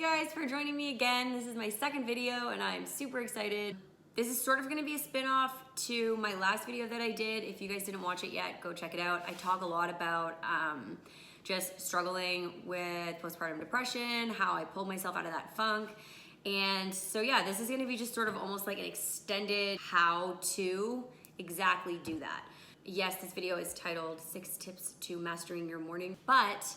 guys for joining me again. This is my second video and I'm super excited. This is sort of gonna be a spin-off to my last video that I did. If you guys didn't watch it yet, go check it out. I talk a lot about just struggling with postpartum depression, how I pulled myself out of that funk. And so yeah, this is gonna be just sort of almost like an extended how to exactly do that. Yes, this video is titled 6 Tips to Mastering Your Morning, but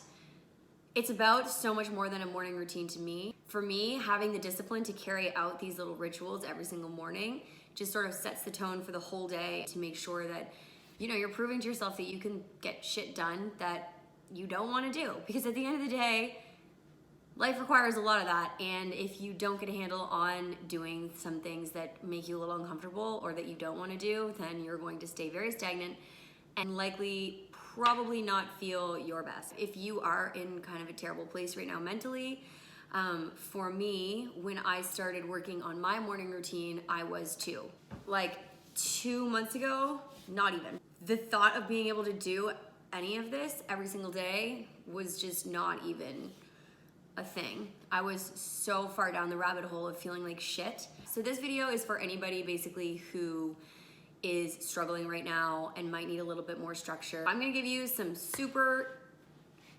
it's about so much more than a morning routine to me. For me, having the discipline to carry out these little rituals every single morning just sort of sets the tone for the whole day to make sure that, you know, you're proving to yourself that you can get shit done that you don't want to do. Because at the end of the day, life requires a lot of that, and if you don't get a handle on doing some things that make you a little uncomfortable or that you don't want to do, then you're going to stay very stagnant and likely probably not feel your best. If you are in kind of a terrible place right now mentally, for me, when I started working on my morning routine, I was too. Like 2 months ago, not even. The thought of being able to do any of this every single day was just not even a thing. I was so far down the rabbit hole of feeling like shit. So this video is for anybody basically who is struggling right now and might need a little bit more structure. I'm gonna give you some super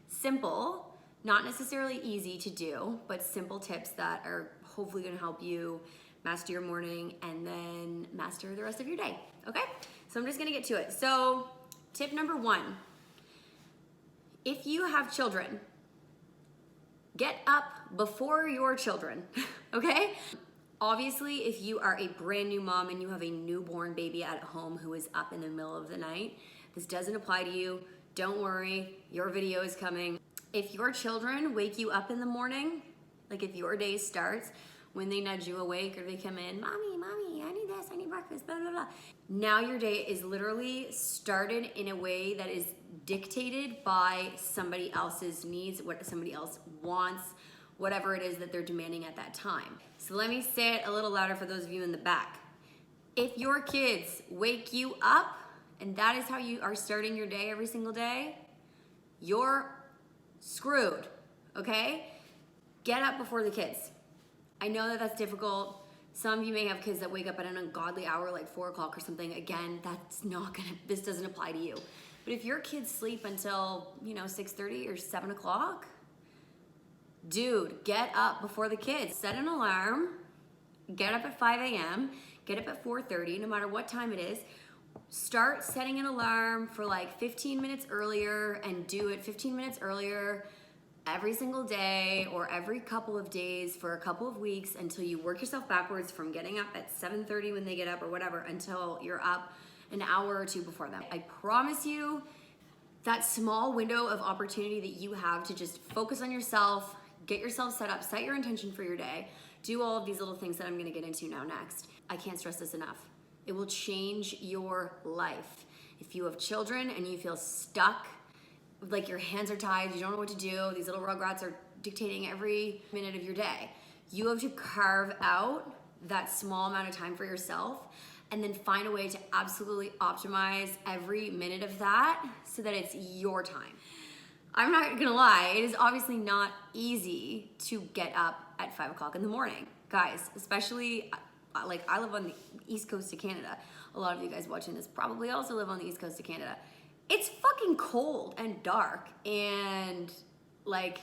simple, not necessarily easy to do, but simple tips that are hopefully gonna help you master your morning and then master the rest of your day, okay? So I'm just gonna get to it. So tip number 1, if you have children, get up before your children, okay? Obviously, if you are a brand new mom and you have a newborn baby at home who is up in the middle of the night, this doesn't apply to you. Don't worry, your video is coming. If your children wake you up in the morning, like if your day starts, when they nudge you awake or they come in, mommy, I need this, I need breakfast, blah, blah, blah. Now your day is literally started in a way that is dictated by somebody else's needs, what somebody else wants, whatever it is that they're demanding at that time. So let me say it a little louder for those of you in the back. If your kids wake you up and that is how you are starting your day every single day, you're screwed, okay? Get up before the kids. I know that that's difficult. Some of you may have kids that wake up at an ungodly hour like 4 o'clock or something. Again, this doesn't apply to you. But if your kids sleep until, 6:30 or 7 o'clock, dude, get up before the kids. Set an alarm, get up at 5 a.m., get up at 4:30, no matter what time it is. Start setting an alarm for like 15 minutes earlier and do it 15 minutes earlier every single day or every couple of days for a couple of weeks until you work yourself backwards from getting up at 7:30 when they get up or whatever until you're up an hour or 2 before them. I promise you that small window of opportunity that you have to just focus on yourself, get yourself set up, set your intention for your day, do all of these little things that I'm gonna get into now next. I can't stress this enough. It will change your life. If you have children and you feel stuck, like your hands are tied, you don't know what to do, these little rugrats are dictating every minute of your day, you have to carve out that small amount of time for yourself and then find a way to absolutely optimize every minute of that so that it's your time. I'm not gonna lie, it is obviously not easy to get up at 5 o'clock in the morning. Guys, especially, like I live on the East Coast of Canada. A lot of you guys watching this probably also live on the East Coast of Canada. It's fucking cold and dark and like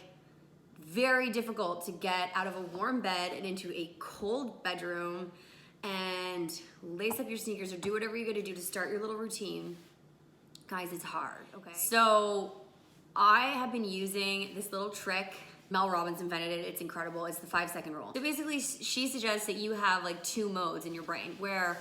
very difficult to get out of a warm bed and into a cold bedroom and lace up your sneakers or do whatever you gotta do to start your little routine. Guys, it's hard, okay? So I have been using this little trick. Mel Robbins invented it, it's incredible. It's the 5-second rule. So basically she suggests that you have like 2 modes in your brain where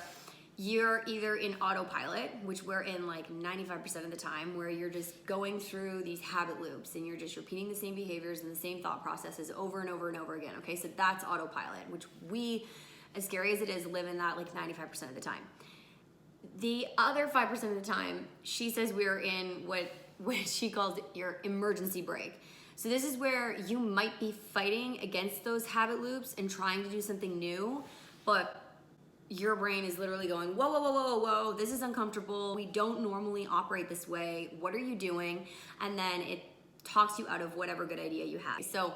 you're either in autopilot, which we're in like 95% of the time, where you're just going through these habit loops and you're just repeating the same behaviors and the same thought processes over and over and over again, okay? So that's autopilot, which we, as scary as it is, live in that like 95% of the time. The other 5% of the time, she says we're in what she calls your emergency brake. So this is where you might be fighting against those habit loops and trying to do something new, but your brain is literally going, whoa, whoa, whoa, whoa, whoa, this is uncomfortable. We don't normally operate this way. What are you doing? And then it talks you out of whatever good idea you have. So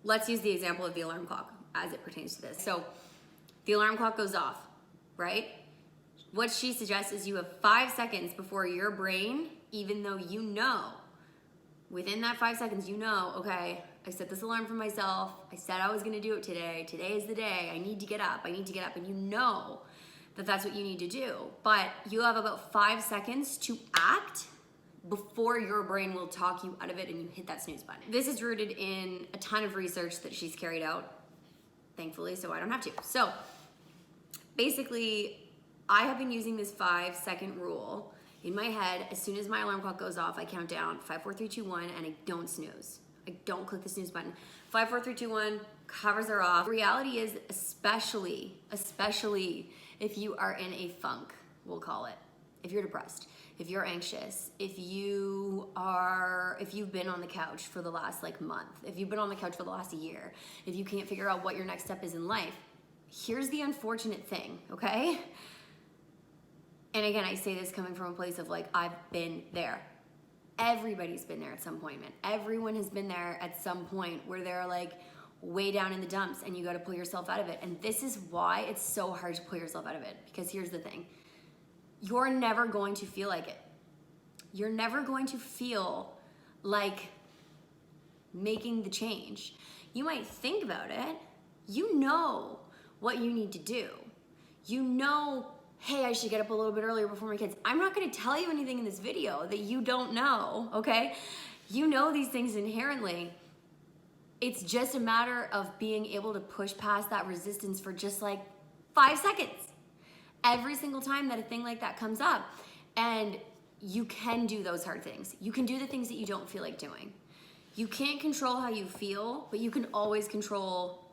let's use the example of the alarm clock as it pertains to this. So the alarm clock goes off, right? What she suggests is you have 5 seconds before your brain, even though you know, within that 5 seconds, you know, okay, I set this alarm for myself. I said I was gonna do it today. Today is the day. I need to get up. I need to get up. And you know that that's what you need to do. But you have about 5 seconds to act before your brain will talk you out of it and you hit that snooze button. This is rooted in a ton of research that she's carried out, thankfully, so I don't have to. So basically, I have been using this 5-second rule in my head. As soon as my alarm clock goes off, I count down 5, 4, 3, 2, 1, and I don't snooze. I don't click the snooze button. 5, 4, 3, 2, 1, covers are off. The reality is, especially if you are in a funk, we'll call it. If you're depressed, if you're anxious, if you've been on the couch for the last month, if you've been on the couch for the last year, if you can't figure out what your next step is in life, here's the unfortunate thing, okay? And again, I say this coming from a place of I've been there. Everybody's been there at some point, man. Everyone has been there at some point where they're way down in the dumps and you got to pull yourself out of it. And this is why it's so hard to pull yourself out of it. Because here's the thing. You're never going to feel like it. You're never going to feel like making the change. You might think about it. You know what you need to do. You know, hey, I should get up a little bit earlier before my kids. I'm not gonna tell you anything in this video that you don't know, okay? You know these things inherently. It's just a matter of being able to push past that resistance for just 5 seconds. Every single time that a thing like that comes up. And you can do those hard things. You can do the things that you don't feel like doing. You can't control how you feel, but you can always control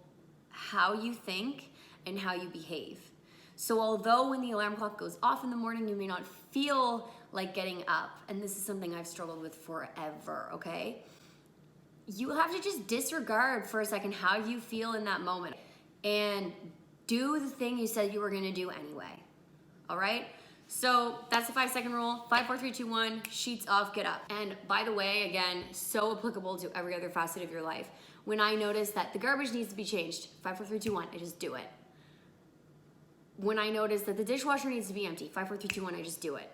how you think and how you behave. So although when the alarm clock goes off in the morning, you may not feel like getting up, and this is something I've struggled with forever, okay? You have to just disregard for a second how you feel in that moment and do the thing you said you were gonna do anyway, all right? So that's the 5-second rule. 5, 4, 3, 2, 1, sheets off, get up. And by the way, again, so applicable to every other facet of your life. When I notice that the garbage needs to be changed, 5, 4, 3, 2, 1, I just do it. When I notice that the dishwasher needs to be empty, 5, 4, 3, 2, 1, I just do it.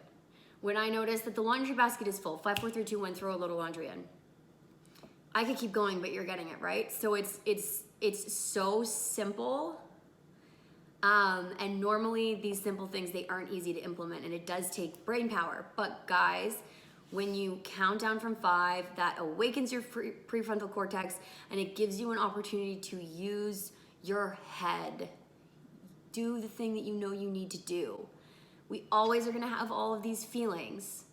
When I notice that the laundry basket is full, 5, 4, 3, 2, 1, throw a little laundry in. I could keep going, but you're getting it, right? So it's so simple. And normally these simple things, they aren't easy to implement, and it does take brain power. But guys, when you count down from 5, that awakens your prefrontal cortex, and it gives you an opportunity to use your head. Do the thing that you know you need to do. We always are gonna have all of these feelings.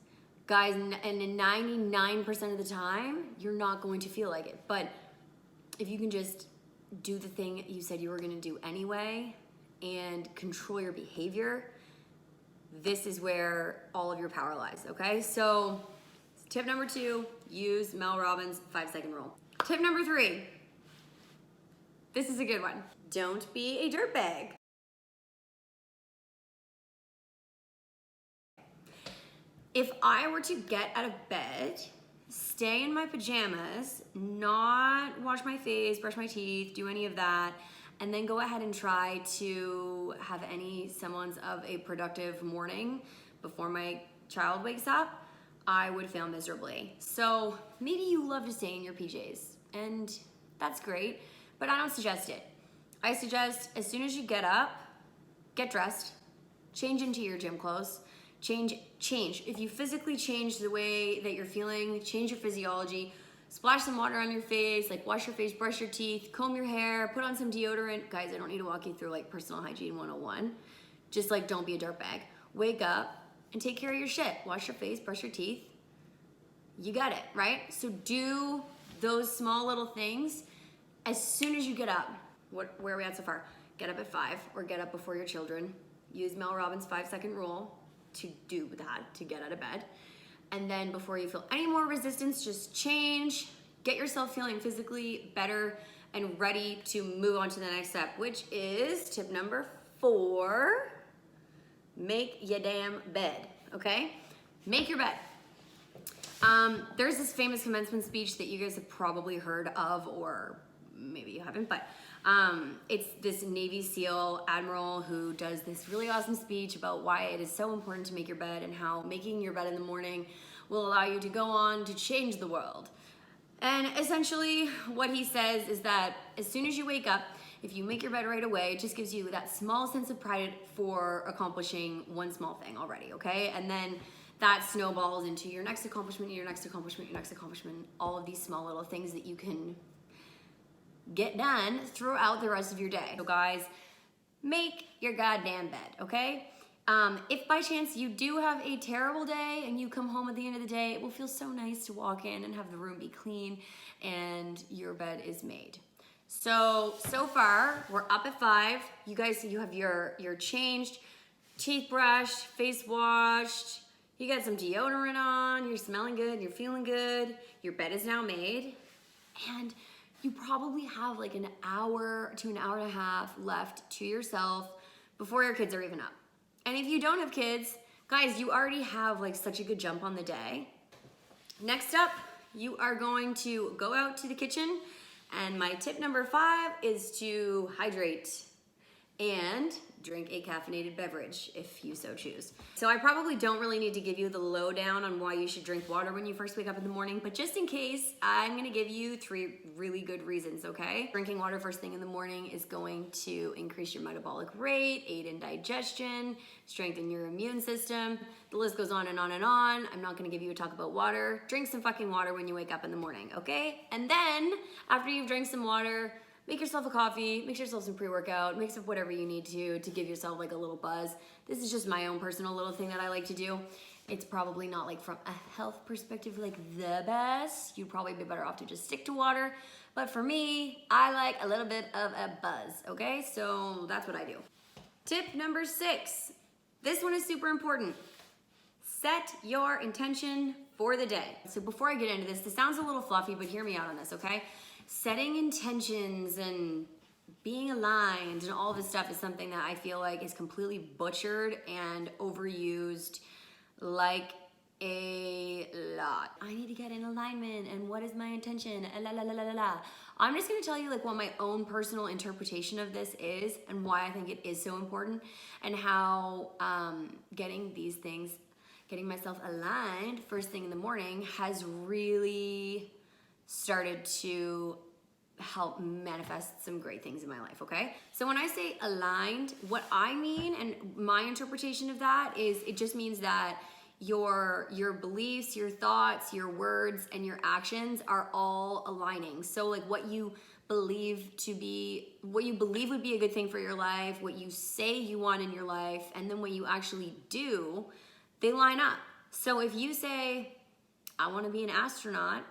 Guys, and in 99% of the time, you're not going to feel like it. But if you can just do the thing you said you were gonna do anyway and control your behavior, this is where all of your power lies, okay? So tip number 2, use Mel Robbins' 5-second rule. Tip number 3, this is a good one. Don't be a dirtbag. If I were to get out of bed, stay in my pajamas, not wash my face, brush my teeth, do any of that, and then go ahead and try to have any semblance of a productive morning before my child wakes up, I would fail miserably. So maybe you love to stay in your PJs, and that's great, but I don't suggest it. I suggest as soon as you get up, get dressed, change into your gym clothes, change. If you physically change the way that you're feeling, change your physiology, splash some water on your face, wash your face, brush your teeth, comb your hair, put on some deodorant. Guys, I don't need to walk you through personal hygiene 101. Just don't be a dirtbag. Wake up and take care of your shit. Wash your face, brush your teeth. You got it, right? So do those small little things as soon as you get up. Where are we at so far? Get up at 5 or get up before your children. Use Mel Robbins' 5-second rule to do that, to get out of bed. And then before you feel any more resistance, just change, get yourself feeling physically better and ready to move on to the next step, which is tip number 4, make your damn bed, okay? Make your bed. There's this famous commencement speech that you guys have probably heard of or maybe you haven't, but it's this Navy SEAL admiral who does this really awesome speech about why it is so important to make your bed and how making your bed in the morning will allow you to go on to change the world. And essentially what he says is that as soon as you wake up, if you make your bed right away, it just gives you that small sense of pride for accomplishing one small thing already, okay? And then that snowballs into your next accomplishment, your next accomplishment, your next accomplishment, all of these small little things that you can get done throughout the rest of your day. So guys, make your goddamn bed, okay? If by chance you do have a terrible day and you come home at the end of the day, it will feel so nice to walk in and have the room be clean and your bed is made. So far, we're up at 5. You guys, you have your changed, teeth brushed, face washed, you got some deodorant on, you're smelling good, you're feeling good, your bed is now made, and you probably have like an hour to an hour and a half left to yourself before your kids are even up. And if you don't have kids, guys, you already have like such a good jump on the day. Next up, you are going to go out to the kitchen, and my tip number 5 is to hydrate and drink a caffeinated beverage if you so choose. So I probably don't really need to give you the lowdown on why you should drink water when you first wake up in the morning, but just in case, I'm gonna give you 3 really good reasons, okay? Drinking water first thing in the morning is going to increase your metabolic rate, aid in digestion, strengthen your immune system. The list goes on and on and on. I'm not gonna give you a talk about water. Drink some fucking water when you wake up in the morning, okay? And then, after you've drank some water, make yourself a coffee, make yourself some pre-workout, mix up whatever you need to give yourself like a little buzz. This is just my own personal little thing that I like to do. It's probably not like from a health perspective like the best. You'd probably be better off to just stick to water. But for me, I like a little bit of a buzz, okay? So that's what I do. Tip number 6. This one is super important. Set your intention for the day. So before I get into this sounds a little fluffy, but hear me out on this, okay? Setting intentions and being aligned and all this stuff is something that I feel like is completely butchered and overused like a lot. I need to get in alignment, and what is my intention? La la la la la la. I'm just gonna tell you like what my own personal interpretation of this is and why I think it is so important, and how getting these things, getting myself aligned first thing in the morning has really started to help manifest some great things in my life, okay? So when I say aligned, what I mean and my interpretation of that is it just means that your beliefs, your thoughts, your words, and your actions are all aligning. So like what you believe would be a good thing for your life, what you say you want in your life, and then what you actually do, they line up. So if you say, I want to be an astronaut,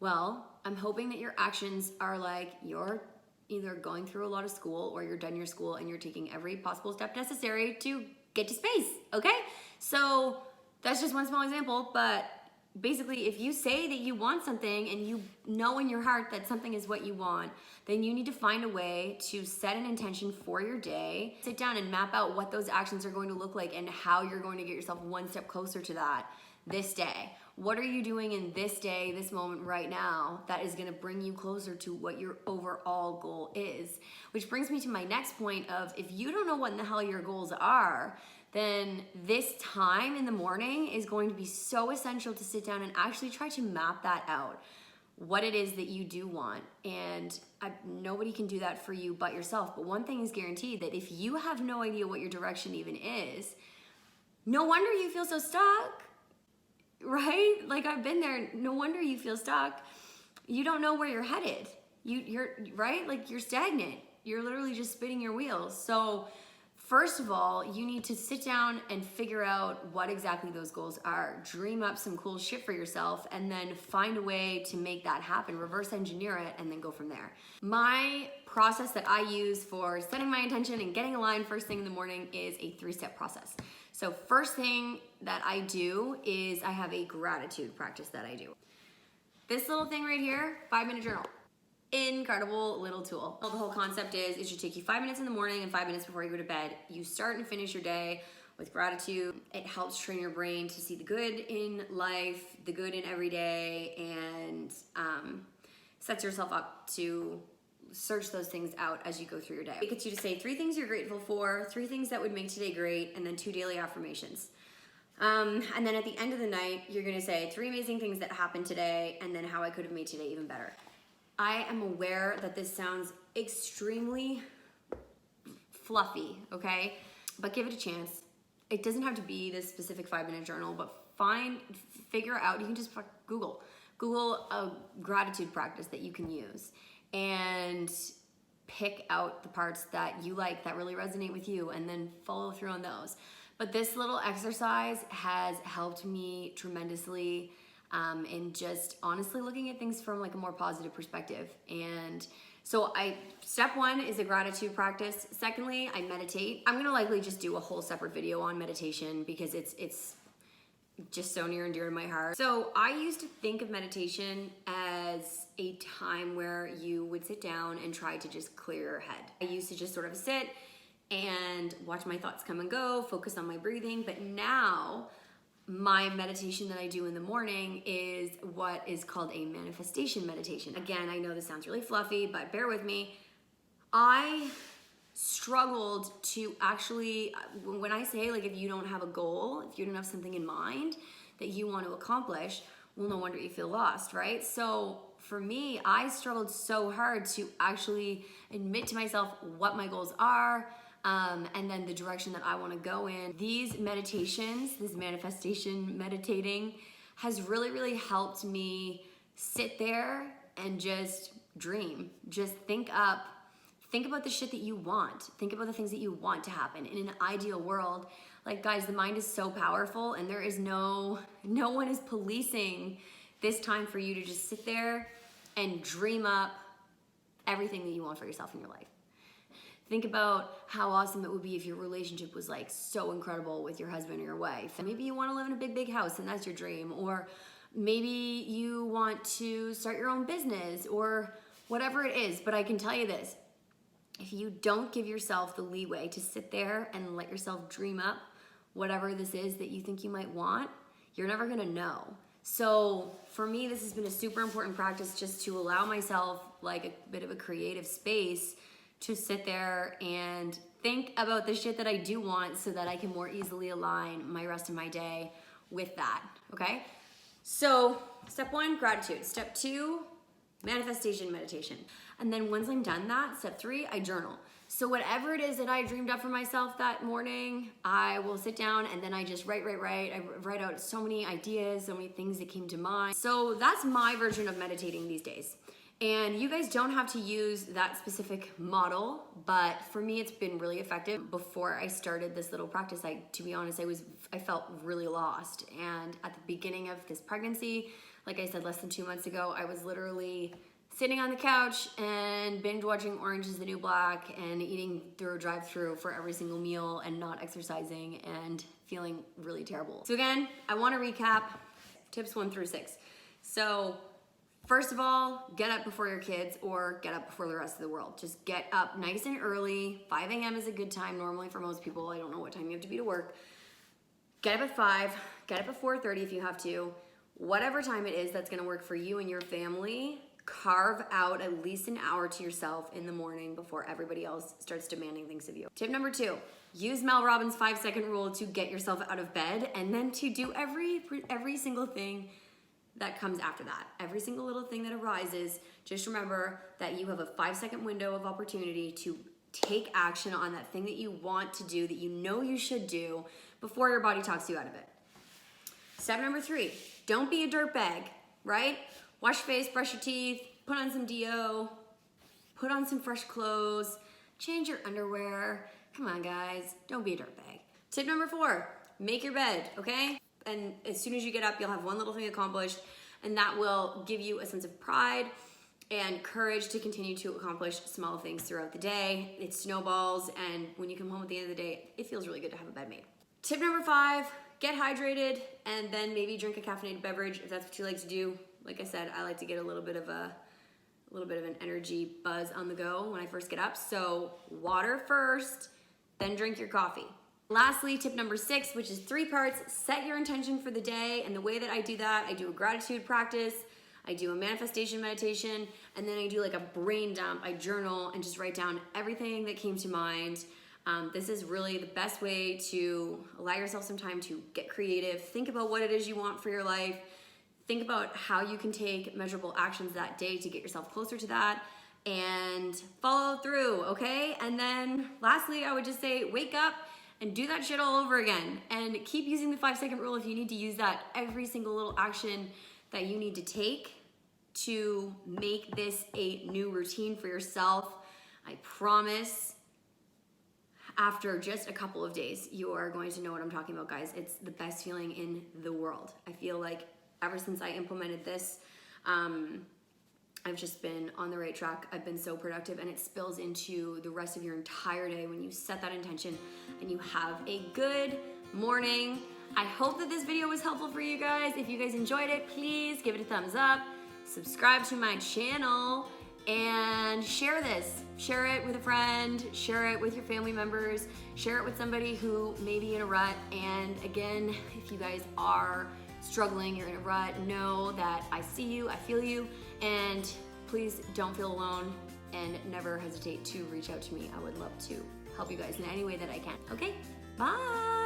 well, I'm hoping that your actions are like you're either going through a lot of school or you're done your school and you're taking every possible step necessary to get to space, okay? So that's just one small example, but basically if you say that you want something and you know in your heart that something is what you want, then you need to find a way to set an intention for your day. Sit down and map out what those actions are going to look like and how you're going to get yourself one step closer to that this day. What are you doing in this day, this moment right now that is gonna bring you closer to what your overall goal is? Which brings me to my next point of, if you don't know what in the hell your goals are, then this time in the morning is going to be so essential to sit down and actually try to map that out. What it is that you do want. And nobody can do that for you but yourself. But one thing is guaranteed, that if you have no idea what your direction even is, no wonder you feel so stuck. Right? Like I've been there. No wonder you feel stuck. You don't know where you're headed. You're right? Like you're stagnant. You're literally just spinning your wheels. So first of all, you need to sit down and figure out what exactly those goals are. Dream up some cool shit for yourself and then find a way to make that happen. Reverse engineer it and then go from there. My process that I use for setting my intention and getting aligned first thing in the morning is a 3-step process. So first thing that I do is I have a gratitude practice that I do. This little thing right here, 5-minute journal. Incredible little tool. The whole concept is it should take you 5 minutes in the morning and 5 minutes before you go to bed. You start and finish your day with gratitude. It helps train your brain to see the good in life, the good in every day, and sets yourself up to search those things out as you go through your day. It gets you to say 3 things you're grateful for, 3 things that would make today great, and then 2 daily affirmations. And then at the end of the night, you're gonna say 3 amazing things that happened today, and then how I could have made today even better. I am aware that this sounds extremely fluffy, okay? But give it a chance. It doesn't have to be this specific 5-minute journal, but figure out, you can just Google a gratitude practice that you can use and pick out the parts that you like, that really resonate with you, and then follow through on those. But this little exercise has helped me tremendously in just honestly looking at things from like a more positive perspective. And so step 1 is a gratitude practice. Secondly, I meditate. I'm gonna likely just do a whole separate video on meditation because it's just so near and dear to my heart. So I used to think of meditation as a time where you would sit down and try to just clear your head. I used to just sort of sit and watch my thoughts come and go, focus on my breathing. But now my meditation that I do in the morning is what is called a manifestation meditation. Again, I know this sounds really fluffy, but bear with me. I struggled to actually, when I say like if you don't have a goal, if you don't have something in mind that you want to accomplish, well, no wonder you feel lost, right? So for me, I struggled so hard to actually admit to myself what my goals are, and then the direction that I want to go in. These meditations, this manifestation meditating, has really, really helped me sit there and just dream. Just think about the shit that you want. Think about the things that you want to happen. In an ideal world, like guys, the mind is so powerful, and there is no one is policing this time for you to just sit there and dream up everything that you want for yourself in your life. Think about how awesome it would be if your relationship was like so incredible with your husband or your wife. Maybe you want to live in a big, big house and that's your dream. Or maybe you want to start your own business or whatever it is. But I can tell you this, if you don't give yourself the leeway to sit there and let yourself dream up whatever this is that you think you might want, you're never gonna know. So for me, this has been a super important practice, just to allow myself like a bit of a creative space to sit there and think about the shit that I do want so that I can more easily align my rest of my day with that, okay? So step 1, gratitude. Step 2, manifestation meditation. And then once I'm done that, step 3, I journal. So whatever it is that I dreamed up for myself that morning, I will sit down and then I just write. I write out so many ideas, so many things that came to mind. So that's my version of meditating these days. And you guys don't have to use that specific model, but for me, it's been really effective. Before I started this little practice, to be honest, I felt really lost. And at the beginning of this pregnancy, like I said, less than 2 months ago, I was literally sitting on the couch and binge watching Orange is the New Black and eating through a drive-through for every single meal and not exercising and feeling really terrible. So again, I want to recap tips 1 through 6. So first of all, get up before your kids or get up before the rest of the world. Just get up nice and early. 5 a.m. is a good time normally for most people. I don't know what time you have to be to work. Get up at 5, get up at 4:30 if you have to. Whatever time it is that's gonna work for you and your family, carve out at least an hour to yourself in the morning before everybody else starts demanding things of you. Tip number 2, use Mel Robbins' 5-second rule to get yourself out of bed and then to do every single thing that comes after that. Every single little thing that arises, just remember that you have a 5-second window of opportunity to take action on that thing that you want to do, that you know you should do before your body talks you out of it. Step number 3, don't be a dirtbag, right? Wash your face, brush your teeth, put on some deo, put on some fresh clothes, change your underwear. Come on, guys, don't be a dirtbag. Tip number 4, make your bed, okay? And as soon as you get up, you'll have one little thing accomplished, and that will give you a sense of pride and courage to continue to accomplish small things throughout the day. It snowballs, and when you come home at the end of the day, it feels really good to have a bed made. Tip number 5, get hydrated, and then maybe drink a caffeinated beverage if that's what you like to do. Like I said, I like to get a little bit of an energy buzz on the go when I first get up. So water first, then drink your coffee. Lastly, tip number 6, which is 3 parts, set your intention for the day. And the way that I do that, I do a gratitude practice. I do a manifestation meditation, and then I do like a brain dump. I journal and just write down everything that came to mind. This is really the best way to allow yourself some time to get creative. Think about what it is you want for your life. Think about how you can take measurable actions that day to get yourself closer to that, and follow through, okay? And then lastly, I would just say wake up and do that shit all over again, and keep using the 5-second rule if you need to use that every single little action that you need to take to make this a new routine for yourself. I promise after just a couple of days, you are going to know what I'm talking about, guys. It's the best feeling in the world. I feel like ever since I implemented this, I've just been on the right track. I've been so productive, and it spills into the rest of your entire day when you set that intention and you have a good morning. I hope that this video was helpful for you guys. If you guys enjoyed it, please give it a thumbs up, subscribe to my channel, and share this. Share it with a friend, share it with your family members, share it with somebody who may be in a rut. And again, if you guys are struggling, you're in a rut, know that I see you, I feel you, and please don't feel alone, and never hesitate to reach out to me. I would love to help you guys in any way that I can. Okay, bye.